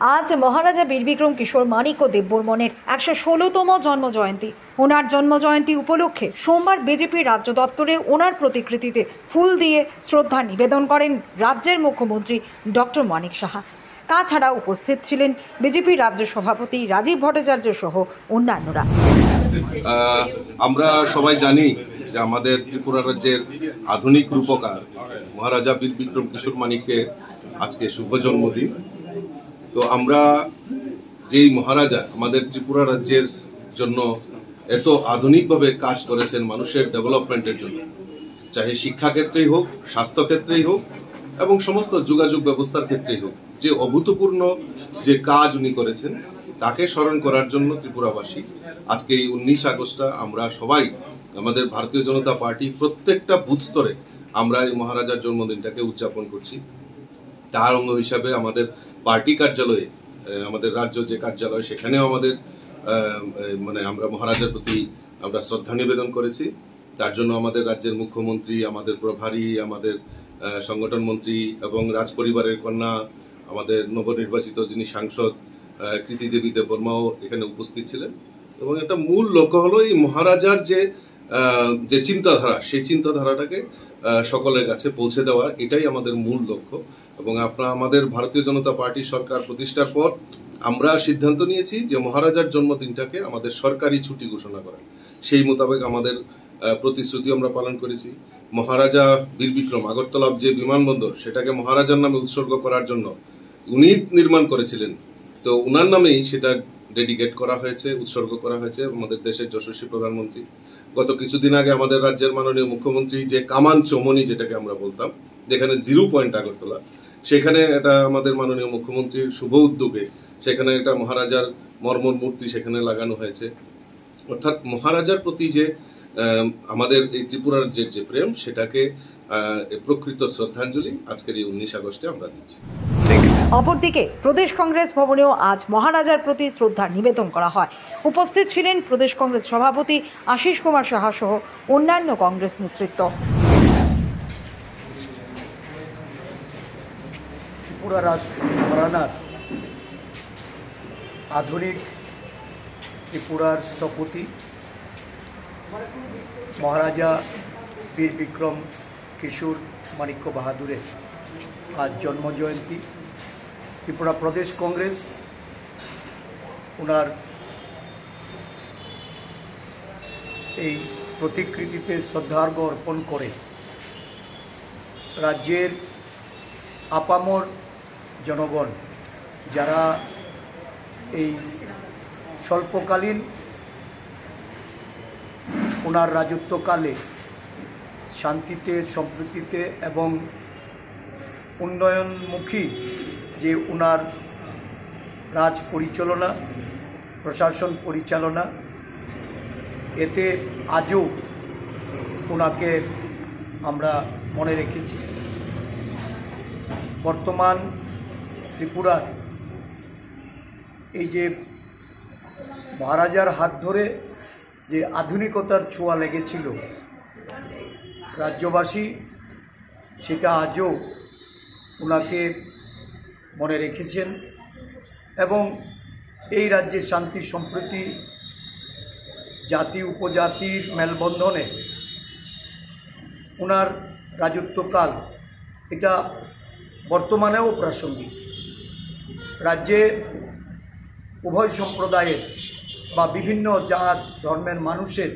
আজ মহারাজা বীরবিক্রম কিশোর মানিক্য দেববর্মনের 116তম জন্মজয়ন্তী। ওনার জন্মজয়ন্তী উপলক্ষে সোমবার বিজেপি রাজ্য দপ্তরে ওনার প্রতিকৃতিতে ফুল দিয়ে শ্রদ্ধা নিবেদন করেন রাজ্যের মুখ্যমন্ত্রী ডক্টর মানিক সাহা। তাছাড়া উপস্থিত ছিলেন বিজেপি রাজ্য সভাপতি রাজীব ভট্টাচার্য সহ অন্যান্যরা। আমরা সবাই জানি যে আমাদের ত্রিপুরা রাজ্যের আধুনিক রূপকার মহারাজা বীরবিক্রম কিশোর মানিক্যের আজকে শুভ জন্মদিন। তো আমরা যেই মহারাজা আমাদের ত্রিপুরা রাজ্যের জন্য এত আধুনিকভাবে কাজ করেছেন মানুষের ডেভেলপমেন্টের জন্য, চাহে শিক্ষা ক্ষেত্রেই হোক, স্বাস্থ্য ক্ষেত্রেই হোক এবং সমস্ত যোগাযোগ ব্যবস্থার ক্ষেত্রেই হোক, যে অভূতপূর্ণ যে কাজ উনি করেছেন তাকে স্মরণ করার জন্য ত্রিপুরাবাসী আজকে এই 19 আগস্টটা আমরা সবাই আমাদের ভারতীয় জনতা পার্টি প্রত্যেকটা বুথ স্তরে আমরা এই মহারাজার জন্মদিনটাকে উদযাপন করছি। তার অঙ্গ হিসাবে আমাদের পার্টি কার্যালয়ে, আমাদের রাজ্য যে কার্যালয়, সেখানেও আমাদের আমরা মহারাজার প্রতি আমরা শ্রদ্ধা নিবেদন করেছি। তার জন্য আমাদের রাজ্যের মুখ্যমন্ত্রী, আমাদের প্রভারী, আমাদের সংগঠন মন্ত্রী এবং রাজ পরিবারের কন্যা, আমাদের নবনির্বাচিত যিনি সাংসদ কৃতি দেবী দেববর্মাও এখানে উপস্থিত ছিলেন। এবং একটা মূল লক্ষ্য হলো এই মহারাজার যে চিন্তাধারা, সেই চিন্তাধারাটাকে সকলের কাছে পৌঁছে দেওয়ার, এটাই আমাদের মূল লক্ষ্য। এবং আমাদের ভারতীয় জনতা পার্টি সরকার প্রতিষ্ঠার পর আমরা সিদ্ধান্ত নিয়েছি যে মহারাজার জন্মদিনটাকে আমাদের সরকারি ছুটি ঘোষণা করা। সেই মোতাবেক আমাদের প্রতিশ্রুতি আমরা পালন করেছি। মহারাজা বীরবিক্রম আগরতলার যে বিমানবন্দর, সেটাকে মহারাজার নামে উৎসর্গ করার জন্য উনি নির্মাণ করেছিলেন। তো উনার নামেই সেটা ডেডিকেট করা হয়েছে, উৎসর্গ করা হয়েছে আমাদের দেশের যশস্বী প্রধানমন্ত্রী। গত কিছুদিন আগে আমাদের রাজ্যের মাননীয় মুখ্যমন্ত্রী যে কামান চৌমনি, যেটাকে আমরা বলতাম, যেখানে 0 পয়েন্ট আগরতলা, সেখানে এটা আমাদের মাননীয় মুখ্যমন্ত্রীর শুভ উদ্যোগে সেখানে একটা মহারাজার মর্মর মূর্তি সেখানে লাগানো হয়েছে। অর্থাৎ মহারাজার প্রতি যে আমাদের এই ত্রিপুরা রাজ্যের যে প্রেম, সেটাকে প্রকৃত শ্রদ্ধাঞ্জলি আজকের এই 19 আগস্টে আমরা দিচ্ছি। অপরদিকে প্রদেশ কংগ্রেস ভবনেও আজ মহারাজার প্রতি শ্রদ্ধা নিবেদন করা হয়। উপস্থিত ছিলেন প্রদেশ কংগ্রেস সভাপতি আশিস কুমার সাহা সহ অন্যান্য কংগ্রেস নেতৃত্ব। ত্রিপুরা রাজঘরানার আধুনিক ত্রিপুরার স্থপতি মহারাজা বীরবিক্রম কিশোর মানিক্য বাহাদুরের আজ জন্মজয়ন্তী। ত্রিপুরা প্রদেশ কংগ্রেস ওনার এই প্রতিকৃতিতে শ্রদ্ধার্ঘ অর্পণ করে রাজ্যের আপামর জনগণ, যারা এই স্বল্পকালীন ওনার রাজত্বকালে শান্তিতে, সম্প্রীতিতে এবং উন্নয়নমুখী যে ওনার রাজ পরিচালনা, প্রশাসন পরিচালনা, এতে আজও ওনাকে আমরা মনে রেখেছি। বর্তমান ত্রিপুরার এই যে মহারাজার হাত ধরে যে আধুনিকতার ছোঁয়া লেগেছিল রাজ্যবাসী, সেটা আজও ওনাকে মনে রেখেছেন এবং এই রাজ্যে শান্তি সম্প্রীতি, জাতি উপজাতির মেলবন্ধনে ওনার রাজত্বকাল এটা বর্তমানেও প্রাসঙ্গিক। রাজ্যে উভয় সম্প্রদায়ের বা বিভিন্ন জাত ধর্মের মানুষের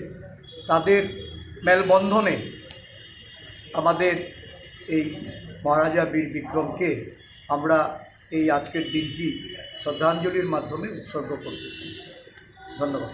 তাদের মেলবন্ধনে আমাদের এই মহারাজা বীরবিক্রমকে আমরা এই আজকের দিনটি শ্রদ্ধাঞ্জলির মাধ্যমে উৎসর্গ করতে চাই। ধন্যবাদ।